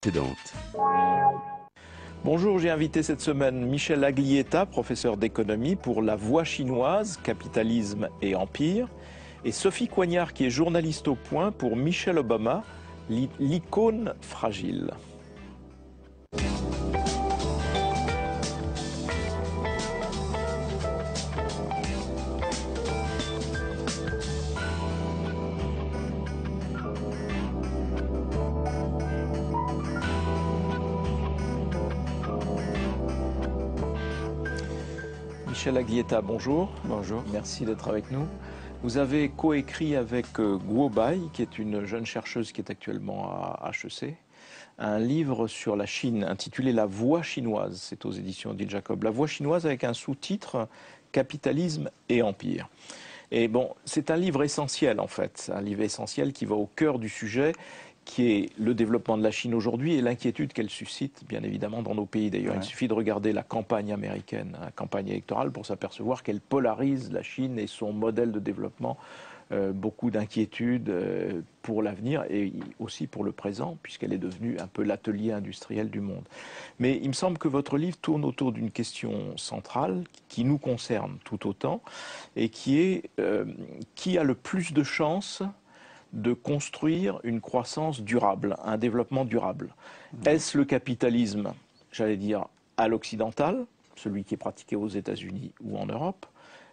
précédente. Bonjour, j'ai invité cette semaine Michel Aglietta, professeur d'économie pour La Voix chinoise, capitalisme et empire, et Sophie Coignard qui est journaliste au Point pour Michelle Obama, l'icône fragile. Michel Aglietta, bonjour. Bonjour. Merci d'être avec nous. Vous avez coécrit avec Guo Bai, qui est une jeune chercheuse qui est actuellement à HEC, un livre sur la Chine intitulé La Voix chinoise. C'est aux éditions Odile Jacob. La Voix chinoise avec un sous-titre Capitalisme et empire. Et bon, c'est un livre essentiel en fait, un livre essentiel qui va au cœur du sujet, qui est le développement de la Chine aujourd'hui et l'inquiétude qu'elle suscite, bien évidemment, dans nos pays. D'ailleurs, il suffit de regarder la campagne américaine, la campagne électorale, pour s'apercevoir qu'elle polarise la Chine et son modèle de développement. Beaucoup d'inquiétudes pour l'avenir et aussi pour le présent, puisqu'elle est devenue un peu l'atelier industriel du monde. Mais il me semble que votre livre tourne autour d'une question centrale qui nous concerne tout autant et qui est qui a le plus de chances de construire une croissance durable, un développement durable. Est-ce le capitalisme, j'allais dire, à l'occidental, celui qui est pratiqué aux États-Unis ou en Europe,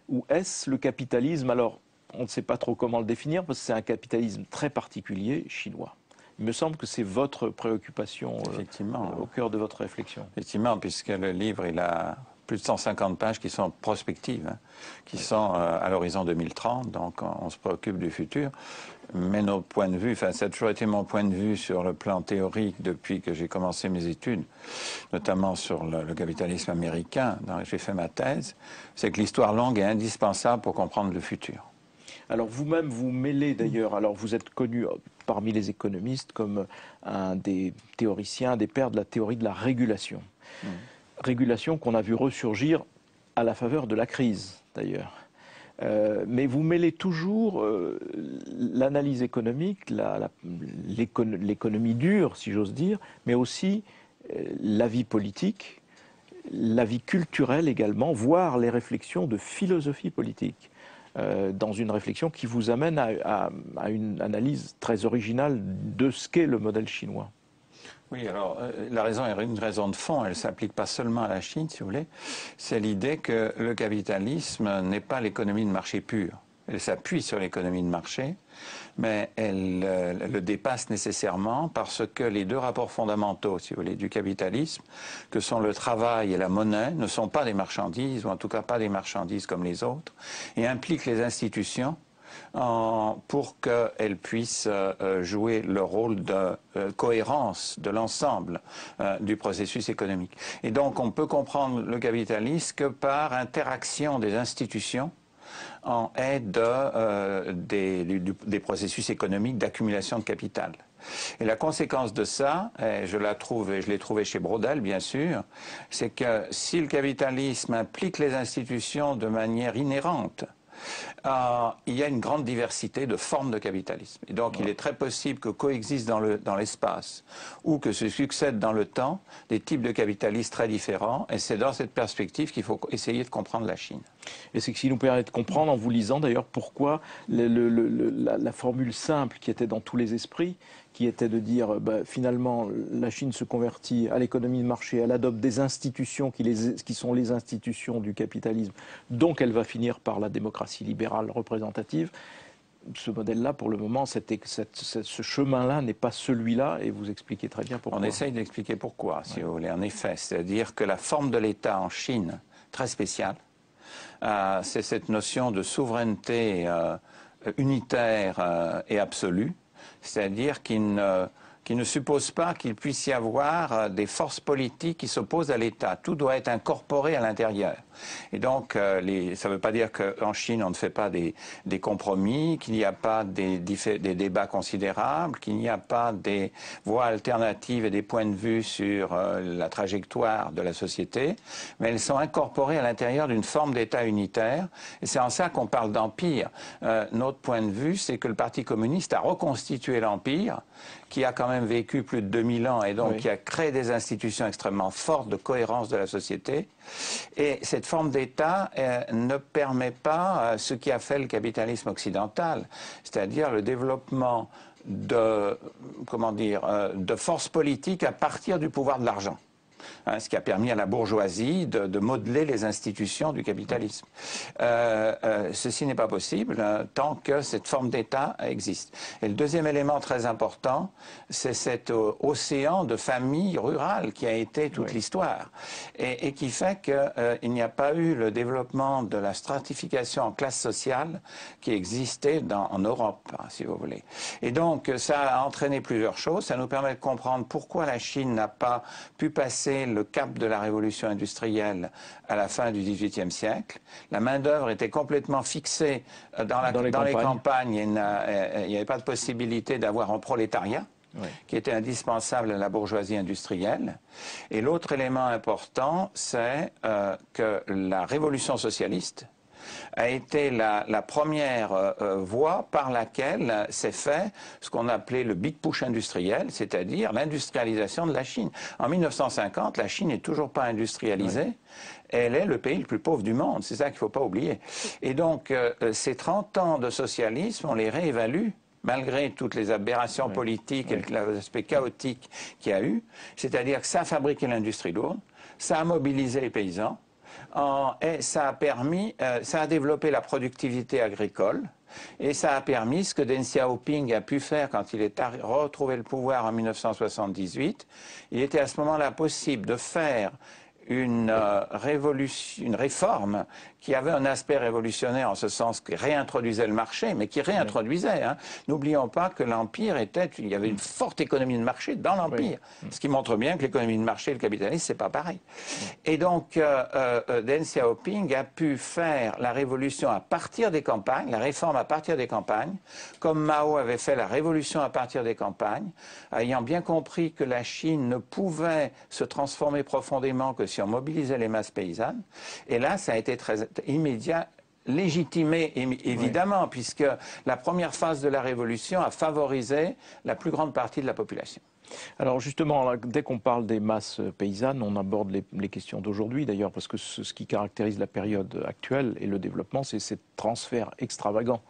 ou est-ce le capitalisme, alors on ne sait pas trop comment le définir, parce que c'est un capitalisme très particulier, chinois. Il me semble que c'est votre préoccupation au cœur de votre réflexion. Effectivement, puisque le livre, il a plus de 150 pages qui sont prospectives, qui sont à l'horizon 2030, donc on se préoccupe du futur. Mais nos points de vue, enfin ça a toujours été mon point de vue sur le plan théorique depuis que j'ai commencé mes études, notamment sur le capitalisme américain, dont j'ai fait ma thèse, c'est que l'histoire longue est indispensable pour comprendre le futur. Alors vous-même, vous mêlez d'ailleurs, alors vous êtes connu parmi les économistes comme un des théoriciens, des pères de la théorie de la régulation. Régulation qu'on a vu ressurgir à la faveur de la crise d'ailleurs. Mais vous mêlez toujours l'analyse économique, l'économie dure, si j'ose dire, mais aussi la vie politique, la vie culturelle également, voire les réflexions de philosophie politique. Dans une réflexion qui vous amène à une analyse très originale de ce qu'est le modèle chinois. Oui, alors la raison est une raison de fond, elle ne s'applique pas seulement à la Chine, si vous voulez. C'est l'idée que le capitalisme n'est pas l'économie de marché pure. Elle s'appuie sur l'économie de marché, mais elle le dépasse nécessairement parce que les deux rapports fondamentaux, si vous voulez, du capitalisme, que sont le travail et la monnaie, ne sont pas des marchandises, ou en tout cas pas des marchandises comme les autres, et impliquent les institutions pour qu'elles puissent jouer le rôle de cohérence de l'ensemble du processus économique. Et donc on peut comprendre le capitalisme que par interaction des institutions en aide des processus économiques d'accumulation de capital. Et la conséquence de ça, je l'ai trouvé chez Braudel bien sûr, c'est que si le capitalisme implique les institutions de manière inhérente, il y a une grande diversité de formes de capitalisme. Et donc il est très possible que coexistent dans l'espace ou que se succèdent dans le temps des types de capitalistes très différents. Et c'est dans cette perspective qu'il faut essayer de comprendre la Chine. Et c'est ce qui nous permet de comprendre, en vous lisant d'ailleurs, pourquoi la formule simple qui était dans tous les esprits, qui était de dire finalement la Chine se convertit à l'économie de marché, elle adopte des institutions qui sont les institutions du capitalisme, donc elle va finir par la démocratie libérale représentative. Ce modèle-là, pour le moment, ce chemin-là n'est pas celui-là, et vous expliquez très bien pourquoi. On essaye d'expliquer pourquoi, si vous voulez, en effet. C'est-à-dire que la forme de l'État en Chine, très spéciale, c'est cette notion de souveraineté unitaire et absolue, c'est-à-dire qui ne suppose pas qu'il puisse y avoir des forces politiques qui s'opposent à l'État. Tout doit être incorporé à l'intérieur. Et donc, ça ne veut pas dire qu'en Chine, on ne fait pas des compromis, qu'il n'y a pas des débats considérables, qu'il n'y a pas des voies alternatives et des points de vue sur la trajectoire de la société, mais elles sont incorporées à l'intérieur d'une forme d'État unitaire. Et c'est en ça qu'on parle d'empire. Notre point de vue, c'est que le Parti communiste a reconstitué l'empire, qui a quand même vécu plus de 2000 ans et donc qui a créé des institutions extrêmement fortes de cohérence de la société. Et cette forme d'État ne permet pas ce qui a fait le capitalisme occidental, c'est-à-dire le développement de forces politiques à partir du pouvoir de l'argent. Ce qui a permis à la bourgeoisie de modeler les institutions du capitalisme. Ceci n'est pas possible tant que cette forme d'État existe. Et le deuxième élément très important, c'est cet océan de familles rurales qui a été toute l'histoire et qui fait qu'il n'y a pas eu le développement de la stratification en classe sociale qui existait en Europe, si vous voulez. Et donc, ça a entraîné plusieurs choses. Ça nous permet de comprendre pourquoi la Chine n'a pas pu passer le cap de la révolution industrielle à la fin du XVIIIe siècle. La main-d'œuvre était complètement fixée dans les campagnes. Il n'y avait pas de possibilité d'avoir un prolétariat qui était indispensable à la bourgeoisie industrielle. Et l'autre élément important, c'est que la révolution socialiste a été la première voie par laquelle s'est fait ce qu'on appelait le big push industriel, c'est-à-dire l'industrialisation de la Chine. En 1950, la Chine n'est toujours pas industrialisée. Elle est le pays le plus pauvre du monde, c'est ça qu'il ne faut pas oublier. Et donc, ces 30 ans de socialisme, on les réévalue malgré toutes les aberrations politiques et l'aspect chaotique qu'il y a eu. C'est-à-dire que ça a fabriqué l'industrie lourde, ça a mobilisé les paysans, et ça a permis, ça a développé la productivité agricole et ça a permis ce que Deng Xiaoping a pu faire quand il est retrouvé le pouvoir en 1978. Il était à ce moment-là possible de faire une réforme qui avait un aspect révolutionnaire en ce sens qu'il réintroduisait le marché, mais qui réintroduisait. N'oublions pas que l'Empire il y avait une forte économie de marché dans l'Empire, ce qui montre bien que l'économie de marché et le capitalisme, c'est pas pareil. Et donc, Deng Xiaoping a pu faire la révolution à partir des campagnes, la réforme à partir des campagnes, comme Mao avait fait la révolution à partir des campagnes, ayant bien compris que la Chine ne pouvait se transformer profondément que si on mobilisait les masses paysannes. Et là, ça a été très immédiat, légitimé évidemment, puisque la première phase de la révolution a favorisé la plus grande partie de la population. Alors justement, là, dès qu'on parle des masses paysannes, on aborde les questions d'aujourd'hui d'ailleurs, parce que ce qui caractérise la période actuelle et le développement, c'est ces transferts extravagants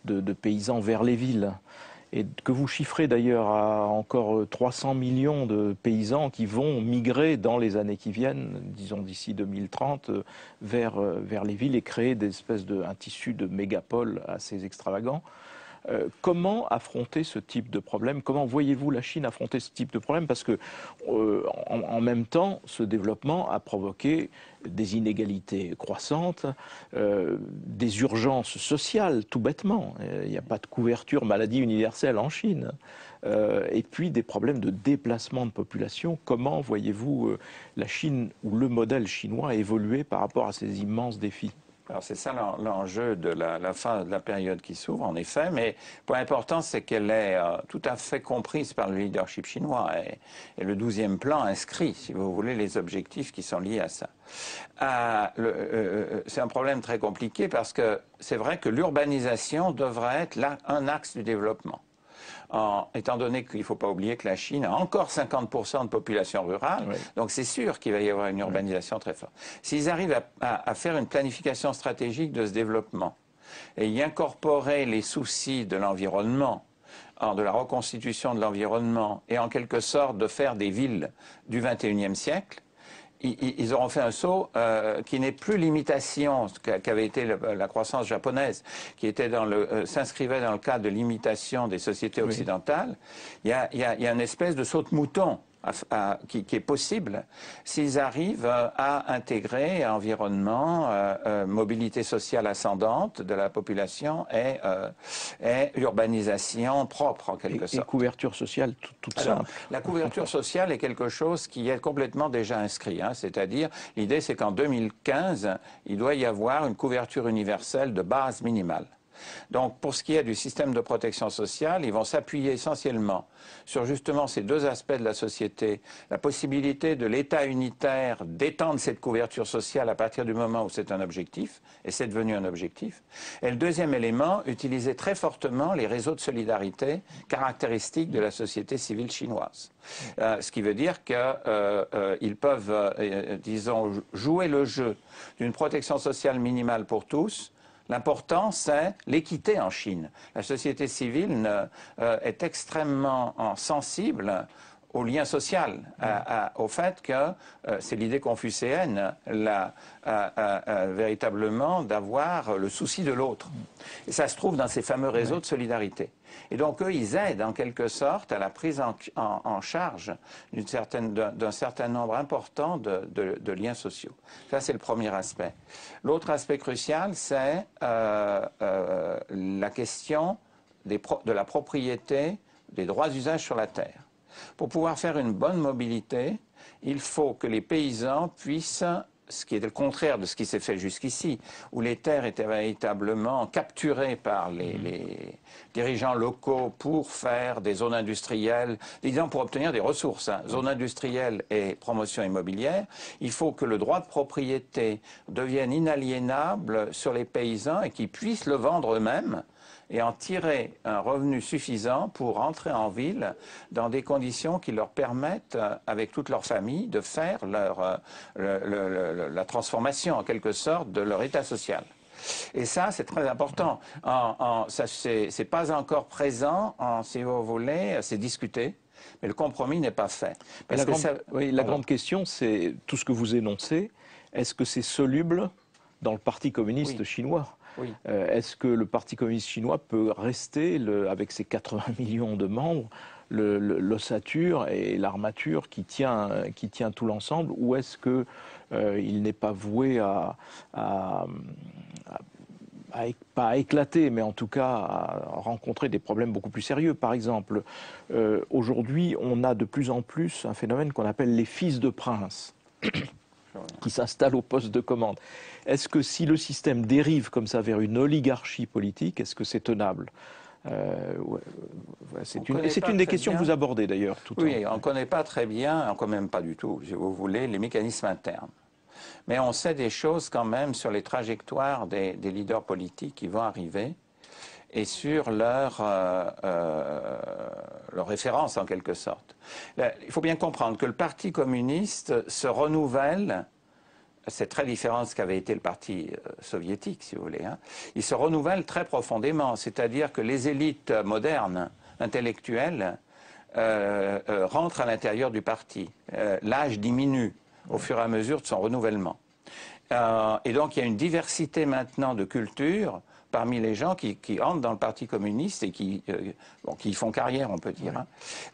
de paysans vers les villes. Et que vous chiffrez d'ailleurs à encore 300 millions de paysans qui vont migrer dans les années qui viennent, disons d'ici 2030, vers les villes et créer un tissu de mégapoles assez extravagant. Comment affronter ce type de problème? Comment voyez-vous la Chine affronter ce type de problème? Parce que, en même temps, ce développement a provoqué des inégalités croissantes, des urgences sociales, tout bêtement. Il n'y a pas de couverture maladie universelle en Chine. Et puis des problèmes de déplacement de population. Comment voyez-vous la Chine ou le modèle chinois évoluer par rapport à ces immenses défis? Alors c'est ça l'enjeu de la fin de la période qui s'ouvre, en effet, mais le point important, c'est qu'elle est tout à fait comprise par le leadership chinois et le 12e plan inscrit, si vous voulez, les objectifs qui sont liés à ça. C'est un problème très compliqué parce que c'est vrai que l'urbanisation devrait être un axe du développement. Étant donné qu'il ne faut pas oublier que la Chine a encore 50% de population rurale, donc c'est sûr qu'il va y avoir une urbanisation très forte. S'ils arrivent à faire une planification stratégique de ce développement et y incorporer les soucis de l'environnement, de la reconstitution de l'environnement et en quelque sorte de faire des villes du XXIe siècle, ils auront fait un saut qui n'est plus l'imitation qu'avait été la croissance japonaise, qui était s'inscrivait dans le cadre de l'imitation des sociétés occidentales. Il y a une espèce de saut de mouton qui est possible s'ils arrivent à intégrer environnement, mobilité sociale ascendante de la population et urbanisation propre en quelque sorte. Et couverture sociale toute simple. La couverture sociale est quelque chose qui est complètement déjà inscrit. C'est-à-dire, l'idée c'est qu'en 2015, il doit y avoir une couverture universelle de base minimale. Donc, pour ce qui est du système de protection sociale, ils vont s'appuyer essentiellement sur justement ces deux aspects de la société, la possibilité de l'État unitaire d'étendre cette couverture sociale à partir du moment où c'est un objectif, et c'est devenu un objectif. Et le deuxième élément, utiliser très fortement les réseaux de solidarité caractéristiques de la société civile chinoise. Ce qui veut dire qu'ils peuvent, disons, jouer le jeu d'une protection sociale minimale pour tous. L'important, c'est l'équité en Chine. La société civile est extrêmement sensible au lien social, au fait que c'est l'idée confucéenne, véritablement d'avoir le souci de l'autre. Et ça se trouve dans ces fameux réseaux de solidarité. Et donc, eux, ils aident en quelque sorte à la prise en charge d'un certain nombre important de liens sociaux. Ça, c'est le premier aspect. L'autre aspect crucial, c'est la question de la propriété, des droits d'usage sur la terre. Pour pouvoir faire une bonne mobilité, il faut que les paysans puissent, ce qui est le contraire de ce qui s'est fait jusqu'ici, où les terres étaient véritablement capturées par les dirigeants locaux pour faire des zones industrielles, disons pour obtenir des ressources, zones industrielles et promotion immobilière, il faut que le droit de propriété devienne inaliénable sur les paysans et qu'ils puissent le vendre eux-mêmes et en tirer un revenu suffisant pour rentrer en ville dans des conditions qui leur permettent, avec toute leur famille, de faire la transformation, en quelque sorte, de leur état social. Et ça, c'est très important. C'est pas encore présent, si vous voulez, c'est discuté, mais le compromis n'est pas fait. La grande question, c'est tout ce que vous énoncez, est-ce que c'est soluble dans le Parti communiste chinois ? Oui. Est-ce que le Parti communiste chinois peut rester, avec ses 80 millions de membres, l'ossature et l'armature qui tient tout l'ensemble, ou est-ce qu'il n'est pas voué pas à éclater, mais en tout cas à rencontrer des problèmes beaucoup plus sérieux. Par exemple, aujourd'hui, on a de plus en plus un phénomène qu'on appelle les fils de princes qui s'installent au poste de commande. Est-ce que si le système dérive comme ça vers une oligarchie politique, est-ce que c'est tenable ? C'est une des questions que vous abordez d'ailleurs. Oui, on ne connaît pas très bien, on ne connaît même pas du tout, si vous voulez, les mécanismes internes. Mais on sait des choses quand même sur les trajectoires des leaders politiques qui vont arriver et sur leur référence en quelque sorte. Il faut bien comprendre que le Parti communiste se renouvelle. C'est très différent de ce qu'avait été le parti soviétique, si vous voulez. Il se renouvelle très profondément, c'est-à-dire que les élites modernes, intellectuelles, rentrent à l'intérieur du parti. L'âge diminue au fur et à mesure de son renouvellement. Et donc il y a une diversité maintenant de cultures parmi les gens qui entrent dans le Parti communiste et qui font carrière, on peut dire. Oui.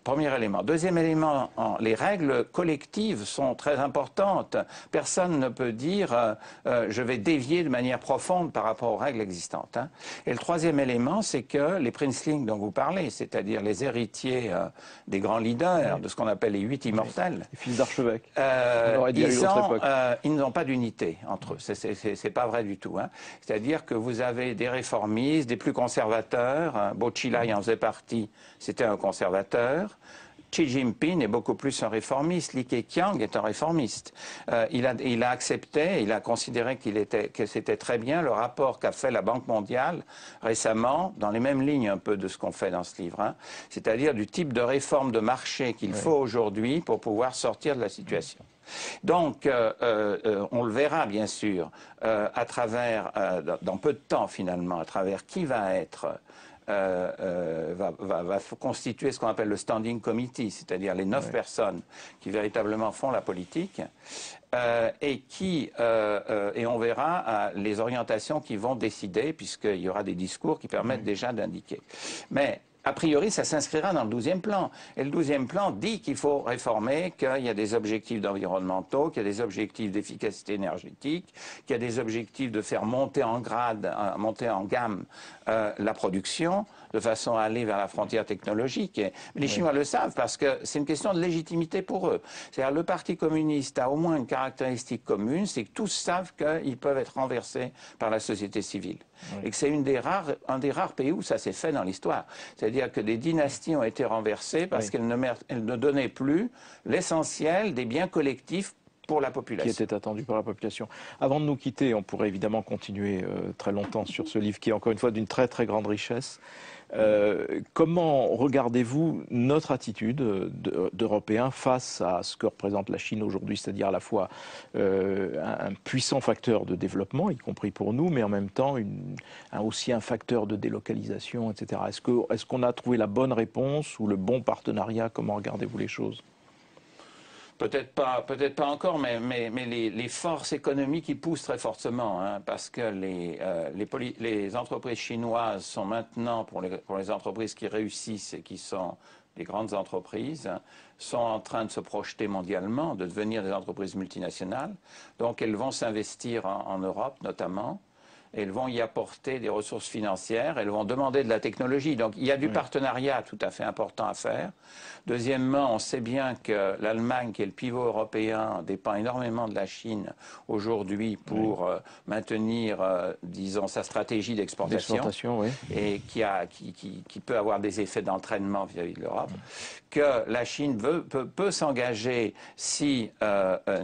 Premier élément. Deuxième élément, les règles collectives sont très importantes. Personne ne peut dire je vais dévier de manière profonde par rapport aux règles existantes. Et le troisième élément, c'est que les princelings dont vous parlez, c'est-à-dire les héritiers des grands leaders, de ce qu'on appelle les 8 immortels, les fils d'archevêques, ils n'ont pas d'unité entre eux. C'est pas vrai du tout. C'est-à-dire que vous avez des réformistes, des plus conservateurs. Bo Xilai en faisait partie, c'était un conservateur. Xi Jinping est beaucoup plus un réformiste. Li Keqiang est un réformiste. Il a accepté, il a considéré que c'était très bien le rapport qu'a fait la Banque mondiale récemment, dans les mêmes lignes un peu de ce qu'on fait dans ce livre, c'est-à-dire du type de réforme de marché qu'il faut aujourd'hui pour pouvoir sortir de la situation. Donc, on le verra bien sûr à travers, dans peu de temps finalement, à travers qui va être, va constituer ce qu'on appelle le standing committee, c'est-à-dire les 9 personnes qui véritablement font la politique, et on verra les orientations qui vont décider, puisqu'il y aura des discours qui permettent déjà d'indiquer. Mais a priori, ça s'inscrira dans le 12e plan. Et le 12e plan dit qu'il faut réformer, qu'il y a des objectifs environnementaux, qu'il y a des objectifs d'efficacité énergétique, qu'il y a des objectifs de faire monter en grade, monter en gamme la production, de façon à aller vers la frontière technologique. Et les Chinois le savent parce que c'est une question de légitimité pour eux. C'est-à-dire le Parti communiste a au moins une caractéristique commune, c'est que tous savent qu'ils peuvent être renversés par la société civile. Et que c'est un des rares pays où ça s'est fait dans l'histoire. C'est-à-dire que des dynasties ont été renversées parce qu'elles ne donnaient plus l'essentiel des biens collectifs pour la population. Qui était attendu par la population. Avant de nous quitter, on pourrait évidemment continuer très longtemps sur ce livre qui est encore une fois d'une très très grande richesse. Comment regardez-vous notre attitude d'Européens face à ce que représente la Chine aujourd'hui, c'est-à-dire à la fois un puissant facteur de développement, y compris pour nous, mais en même temps aussi un facteur de délocalisation, etc. Est-ce qu'on a trouvé la bonne réponse ou le bon partenariat? Comment regardez-vous les choses? Peut-être pas encore, mais les forces économiques y poussent très fortement, hein, parce que les entreprises chinoises sont maintenant, pour les entreprises qui réussissent et qui sont des grandes entreprises, sont en train de se projeter mondialement, de devenir des entreprises multinationales. Donc elles vont s'investir en Europe notamment. Elles vont y apporter des ressources financières, elles vont demander de la technologie. Donc il y a du partenariat tout à fait important à faire. Deuxièmement, on sait bien que l'Allemagne, qui est le pivot européen, dépend énormément de la Chine aujourd'hui pour maintenir, disons, sa stratégie d'exportation et qui peut avoir des effets d'entraînement vis-à-vis de l'Europe. Que la Chine peut s'engager si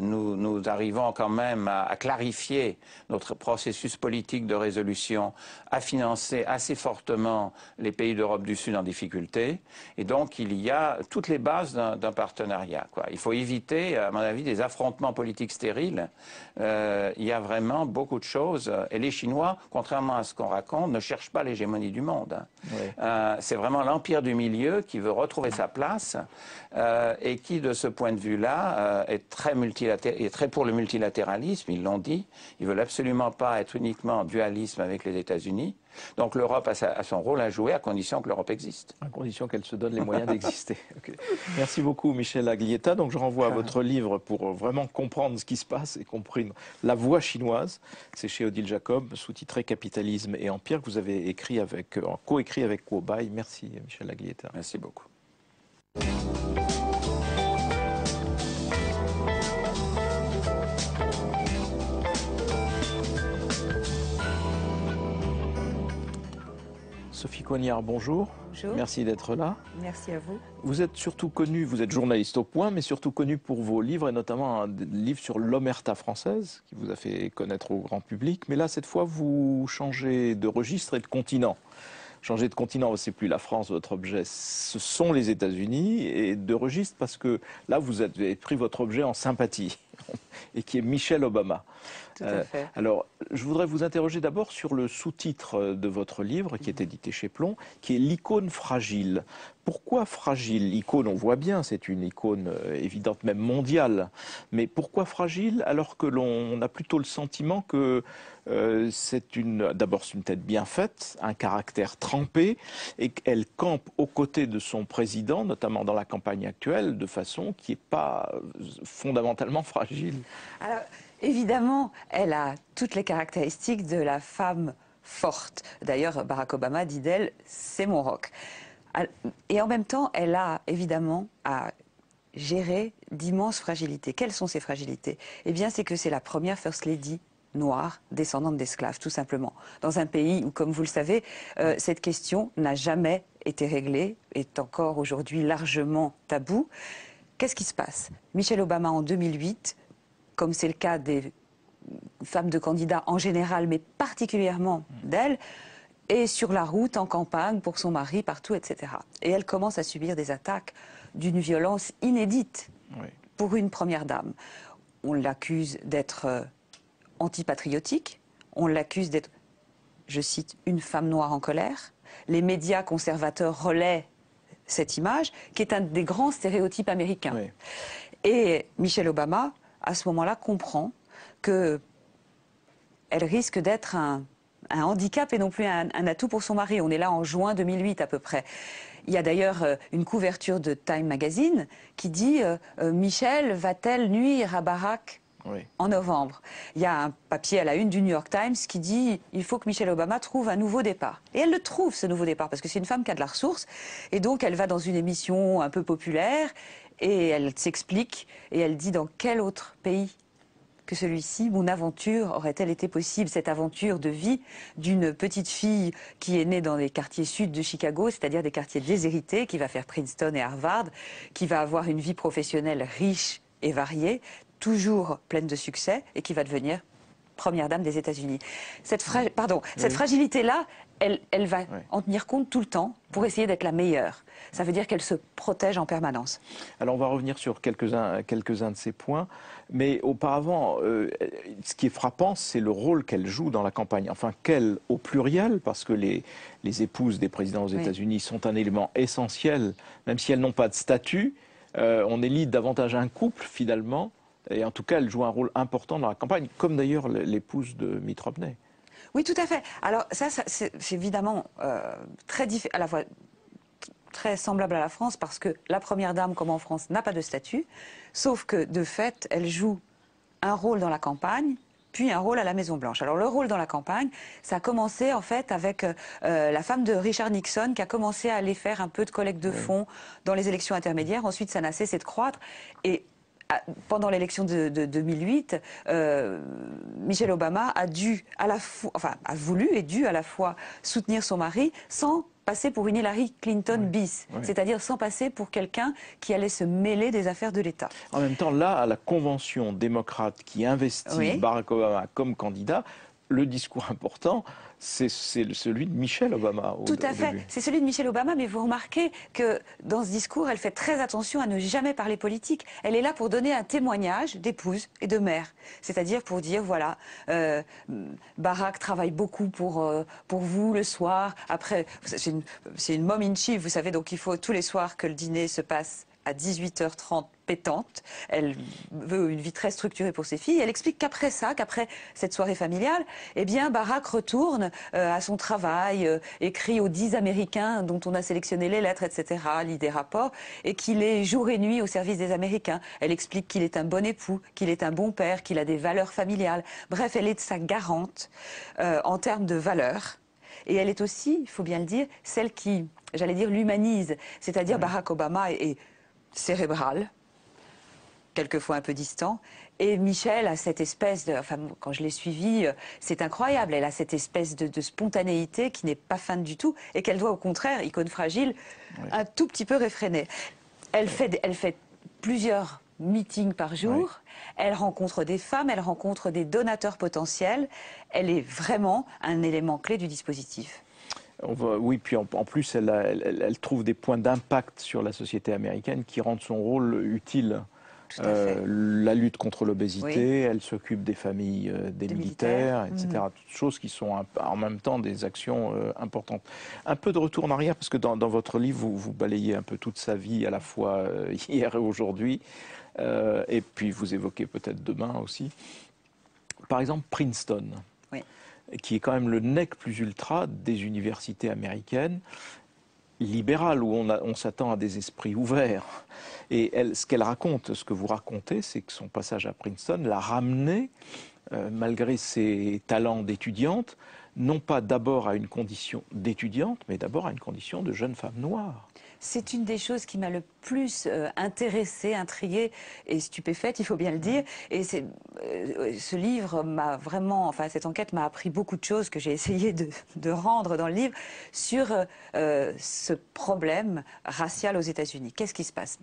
nous arrivons quand même à clarifier notre processus politique de résolution, à financer assez fortement les pays d'Europe du Sud en difficulté. Et donc, il y a toutes les bases d'un partenariat, quoi. Il faut éviter, à mon avis, des affrontements politiques stériles. Il y a vraiment beaucoup de choses. Et les Chinois, contrairement à ce qu'on raconte, ne cherchent pas l'hégémonie du monde. C'est vraiment l'empire du milieu qui veut retrouver sa place et qui, de ce point de vue-là, est très pour le multilatéralisme, ils l'ont dit. Ils ne veulent absolument pas être uniquement en dualisme avec les États-Unis. Donc l'Europe a son rôle à jouer à condition que l'Europe existe. À condition qu'elle se donne les moyens d'exister. Okay. Merci beaucoup Michel Aglietta. Donc je renvoie à votre livre pour vraiment comprendre ce qui se passe et comprendre la voie chinoise. C'est chez Odile Jacob, sous-titré Capitalisme et Empire, que vous avez coécrit avec Guo Bai. Merci Michel Aglietta. Merci beaucoup. Sophie Coignard, bonjour. Bonjour. Merci d'être là. Merci à vous. Vous êtes surtout connue, vous êtes journaliste au Point, mais surtout connue pour vos livres, et notamment un livre sur l'omerta française, qui vous a fait connaître au grand public. Mais là, cette fois, vous changez de registre et de continent. Changer de continent, c'est plus la France, votre objet, ce sont les États-Unis, et de registre parce que là, vous avez pris votre objet en sympathie, et qui est Michelle Obama. Tout à fait. Alors, je voudrais vous interroger d'abord sur le sous-titre de votre livre, qui est édité chez Plon, qui est l'icône fragile. Pourquoi fragile? L'icône, on voit bien, c'est une icône évidente, même mondiale. Mais pourquoi fragile alors que l'on a plutôt le sentiment que d'abord c'est une tête bien faite, un caractère trempé, et qu'elle campe aux côtés de son président, notamment dans la campagne actuelle, de façon qui n'est pas fondamentalement fragile. Alors, évidemment, elle a toutes les caractéristiques de la femme forte. D'ailleurs, Barack Obama dit d'elle, c'est mon rock. Et en même temps, elle a évidemment à gérer d'immenses fragilités. Quelles sont ces fragilités? Eh bien, c'est que c'est la première First Lady noire, descendante d'esclaves, tout simplement. Dans un pays où, comme vous le savez, cette question n'a jamais été réglée, est encore aujourd'hui largement taboue. Qu'est-ce qui se passe? Michelle Obama, en 2008, comme c'est le cas des femmes de candidats en général, mais particulièrement d'elle, est sur la route, en campagne, pour son mari, partout, etc. Et elle commence à subir des attaques d'une violence inédite pour une première dame. On l'accuse d'être antipatriotique, on l'accuse d'être, je cite, une femme noire en colère. Les médias conservateurs relaient cette image, qui est un des grands stéréotypes américains. Oui. Et Michelle Obama, à ce moment-là, comprend qu'elle risque d'être un handicap et non plus un atout pour son mari. On est là en juin 2008 à peu près. Il y a d'ailleurs une couverture de Time Magazine qui dit Michelle va-t-elle nuire à Barack en novembre? Il y a un papier à la une du New York Times qui dit il faut que Michelle Obama trouve un nouveau départ. Et elle le trouve, ce nouveau départ, parce que c'est une femme qui a de la ressource. Et donc elle va dans une émission un peu populaire et elle s'explique et elle dit dans quel autre pays que celui-ci, mon aventure aurait-elle été possible, cette aventure de vie d'une petite fille qui est née dans les quartiers sud de Chicago, c'est-à-dire des quartiers déshérités, qui va faire Princeton et Harvard, qui va avoir une vie professionnelle riche et variée, toujours pleine de succès, et qui va devenir première dame des États-Unis. Cette fragilité-là, elle va en tenir compte tout le temps pour essayer d'être la meilleure. Ça veut dire qu'elle se protège en permanence. Alors on va revenir sur quelques-uns de ces points, mais auparavant, ce qui est frappant, c'est le rôle qu'elle joue dans la campagne. Enfin, qu'elle au pluriel, parce que les épouses des présidents aux États-Unis sont un élément essentiel, même si elles n'ont pas de statut, on élite davantage un couple finalement, et en tout cas, elle joue un rôle important dans la campagne, comme d'ailleurs l'épouse de Mitt Romney. Oui, tout à fait. Alors ça c'est évidemment à la fois très semblable à la France, parce que la première dame, comme en France, n'a pas de statut, sauf que de fait, elle joue un rôle dans la campagne, puis un rôle à la Maison-Blanche. Alors le rôle dans la campagne, ça a commencé en fait avec la femme de Richard Nixon, qui a commencé à aller faire un peu de collecte de fonds dans les élections intermédiaires. Ensuite, ça n'a cessé de croître. Et pendant l'élection de 2008, Michelle Obama a voulu et dû à la fois soutenir son mari sans passer pour une Hillary Clinton bis, c'est-à-dire sans passer pour quelqu'un qui allait se mêler des affaires de l'État. En même temps, là, à la convention démocrate qui investit Barack Obama comme candidat, le discours important, c'est celui de Michelle Obama. Tout à fait, c'est celui de Michelle Obama, mais vous remarquez que dans ce discours, elle fait très attention à ne jamais parler politique. Elle est là pour donner un témoignage d'épouse et de mère. C'est-à-dire pour dire, voilà, Barack travaille beaucoup pour vous le soir. Après, c'est une mom in chief, vous savez, donc il faut tous les soirs que le dîner se passe à 18h30 pétante. Elle veut une vie très structurée pour ses filles. Elle explique qu'après ça, qu'après cette soirée familiale, eh bien, Barack retourne à son travail, écrit aux 10 Américains dont on a sélectionné les lettres, etc., lit des rapports, et qu'il est jour et nuit au service des Américains. Elle explique qu'il est un bon époux, qu'il est un bon père, qu'il a des valeurs familiales. Bref, elle est sa garante en termes de valeurs. Et elle est aussi, il faut bien le dire, celle qui, j'allais dire, l'humanise. C'est-à-dire Barack Obama est cérébral, quelquefois un peu distant, et Michelle a cette espèce de... Enfin, quand je l'ai suivie, c'est incroyable, elle a cette espèce de spontanéité qui n'est pas feinte du tout, et qu'elle doit au contraire, icône fragile, un tout petit peu réfréner. Elle fait plusieurs meetings par jour, elle rencontre des femmes, elle rencontre des donateurs potentiels, elle est vraiment un élément clé du dispositif. Oui, puis en plus, elle trouve des points d'impact sur la société américaine qui rendent son rôle utile. La lutte contre l'obésité, elle s'occupe des familles des militaires, etc. Toutes choses qui sont en même temps des actions importantes. Un peu de retour en arrière, parce que dans votre livre, vous balayez un peu toute sa vie, à la fois hier et aujourd'hui, et puis vous évoquez peut-être demain aussi. Par exemple, Princeton. Qui est quand même le nec plus ultra des universités américaines libérales, où on s'attend à des esprits ouverts. Et ce qu'elle raconte, ce que vous racontez, c'est que son passage à Princeton l'a ramenée, malgré ses talents d'étudiante, non pas d'abord à une condition d'étudiante, mais d'abord à une condition de jeune femme noire. C'est une des choses qui m'a le plus intéressée, intriguée et stupéfaite, il faut bien le dire. Et ce livre m'a vraiment, enfin cette enquête m'a appris beaucoup de choses que j'ai essayé de rendre dans le livre sur ce problème racial aux États-Unis. Qu'est-ce qui se passe?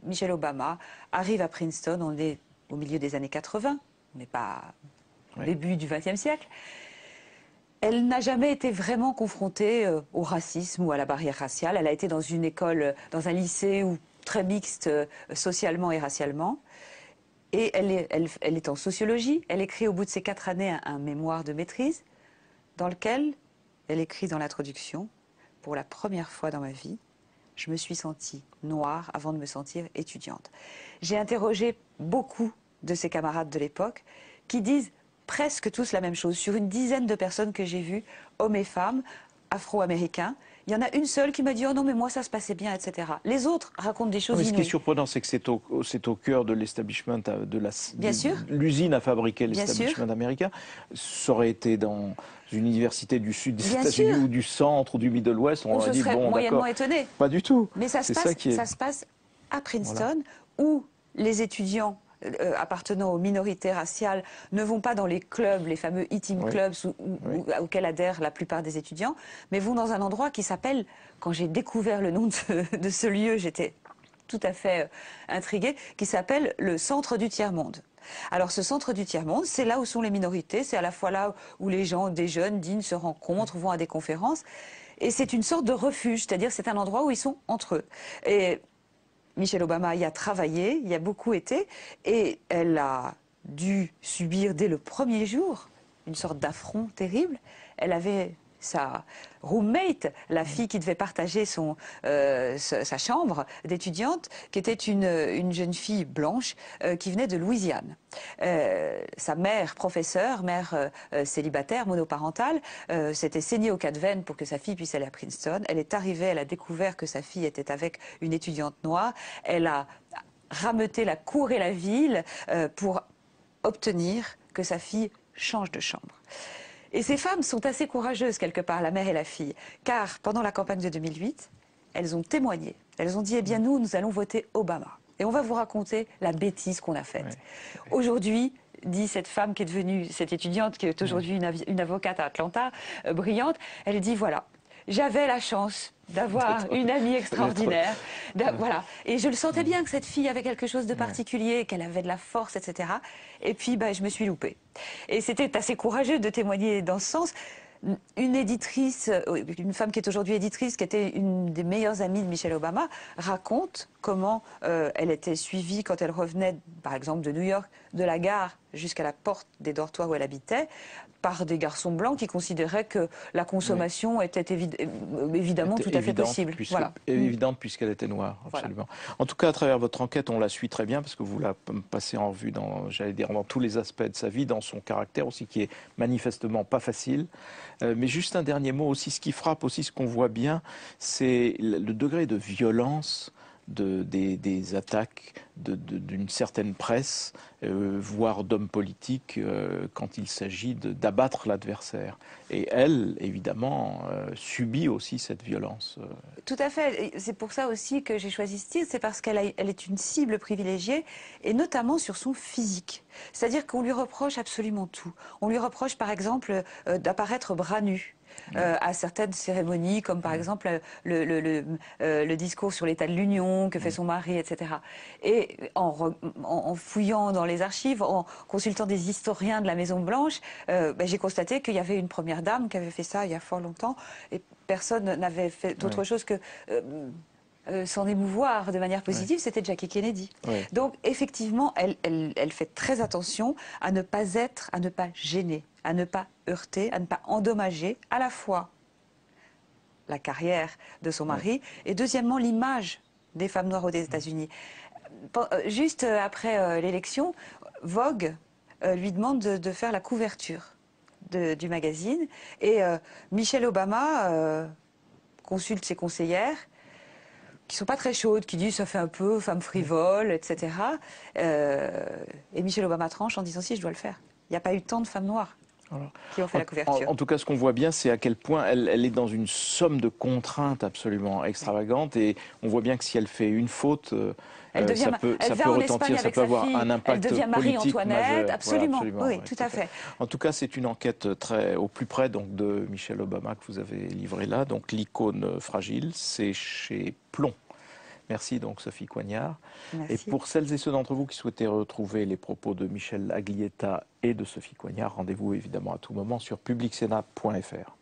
Michelle Obama arrive à Princeton, on est au milieu des années 80, on n'est pas au début du XXe siècle. Elle n'a jamais été vraiment confrontée au racisme ou à la barrière raciale. Elle a été dans une école, dans un lycée très mixte socialement et racialement. Et elle est en sociologie. Elle écrit au bout de ses 4 années un mémoire de maîtrise dans lequel elle écrit dans l'introduction « Pour la première fois dans ma vie, je me suis sentie noire avant de me sentir étudiante ». J'ai interrogé beaucoup de ses camarades de l'époque qui disent presque tous la même chose. Sur une dizaine de personnes que j'ai vues, hommes et femmes, afro-américains, Il y en a une seule qui m'a dit « Oh non, mais moi, ça se passait bien, etc. » Les autres racontent des choses Mais ce qui est inouïes. surprenant, c'est que c'est au cœur de l'establishment, Bien sûr. l'usine à fabriquer Bien l'establishment sûr. américain. Ça aurait été dans une université du sud des Bien États-Unis sûr. ou du centre ou du Middle West, on On aurait se dit serait bon, moyennement d'accord. étonné. Pas du tout. Mais ça C'est se ça qui est. passe à Princeton, Voilà. où les étudiants appartenant aux minorités raciales ne vont pas dans les clubs, les fameux eating Oui. clubs Oui. auxquels adhèrent la plupart des étudiants, mais vont dans un endroit qui s'appelle, quand j'ai découvert le nom de ce lieu, j'étais tout à fait intriguée, qui s'appelle le Centre du Tiers-Monde. Alors ce centre du tiers-monde, c'est là où sont les minorités, c'est à la fois là où les gens, des jeunes dignes se rencontrent, vont à des conférences, et c'est une sorte de refuge, c'est-à-dire c'est un endroit où ils sont entre eux. Et Michelle Obama y a travaillé, y a beaucoup été, et elle a dû subir dès le premier jour une sorte d'affront terrible. Elle avait sa roommate, la fille qui devait partager sa chambre d'étudiante, qui était une jeune fille blanche qui venait de Louisiane. Sa mère, professeure, mère célibataire, monoparentale, s'était saignée au cas de veine pour que sa fille puisse aller à Princeton. Elle est arrivée, elle a découvert que sa fille était avec une étudiante noire. Elle a rameuté la cour et la ville pour obtenir que sa fille change de chambre. Et ces femmes sont assez courageuses, quelque part, la mère et la fille, car pendant la campagne de 2008, elles ont témoigné. Elles ont dit, eh bien nous allons voter Obama. Et on va vous raconter la bêtise qu'on a faite. Ouais. Aujourd'hui, dit cette femme qui est devenue, cette étudiante qui est aujourd'hui une avocate à Atlanta, brillante, elle dit, voilà, j'avais la chance d'avoir une amie extraordinaire. Voilà. Et je le sentais bien que cette fille avait quelque chose de particulier, qu'elle avait de la force, etc. Et puis, je me suis loupée. Et c'était assez courageux de témoigner dans ce sens. Une éditrice, une femme qui est aujourd'hui éditrice, qui était une des meilleures amies de Michelle Obama, raconte comment elle était suivie quand elle revenait, par exemple, de New York, de la gare jusqu'à la porte des dortoirs où elle habitait, par des garçons blancs qui considéraient que la consommation était évidemment tout à fait possible. Voilà. Évidente puisqu'elle était noire, absolument. Voilà. En tout cas, à travers votre enquête, on la suit très bien parce que vous la passez en revue j'allais dire, dans tous les aspects de sa vie, dans son caractère aussi, qui est manifestement pas facile. Mais juste un dernier mot aussi, ce qui frappe aussi, ce qu'on voit bien, c'est le degré de violence des attaques d'une certaine presse, voire d'hommes politiques, quand il s'agit d'abattre l'adversaire. Et elle, évidemment, subit aussi cette violence. Tout à fait. C'est pour ça aussi que j'ai choisi ce titre, c'est parce qu'elle est une cible privilégiée, et notamment sur son physique. C'est-à-dire qu'on lui reproche absolument tout. On lui reproche, par exemple, d'apparaître bras nus. À certaines cérémonies, comme par exemple le discours sur l'état de l'Union que fait son mari, etc. Et en fouillant dans les archives, en consultant des historiens de la Maison-Blanche, j'ai constaté qu'il y avait une première dame qui avait fait ça il y a fort longtemps, et personne n'avait fait d'autre chose que s'en émouvoir de manière positive, c'était Jackie Kennedy. Donc effectivement, elle fait très attention à ne pas gêner, à ne pas heurter, à ne pas endommager à la fois la carrière de son mari et deuxièmement l'image des femmes noires aux États-Unis. Juste après l'élection, Vogue lui demande de faire la couverture du magazine, et Michelle Obama consulte ses conseillères qui sont pas très chaudes, qui disent ça fait un peu femme frivole, etc. Et Michelle Obama tranche en disant si, je dois le faire. Il n'y a pas eu tant de femmes noires qui ont fait la couverture. En tout cas, ce qu'on voit bien, c'est à quel point elle est dans une somme de contraintes absolument extravagantes, et on voit bien que si elle fait une faute, ça peut retentir, ça peut avoir un impact politique majeur. Elle devient Marie-Antoinette, absolument. Oui, tout à fait. En tout cas, c'est une enquête très au plus près donc de Michelle Obama que vous avez livrée là, donc l'icône fragile, c'est chez Plomb. Merci donc Sophie Coignard. Merci. Et pour celles et ceux d'entre vous qui souhaitaient retrouver les propos de Michel Aglietta et de Sophie Coignard, rendez-vous évidemment à tout moment sur publicsénat.fr.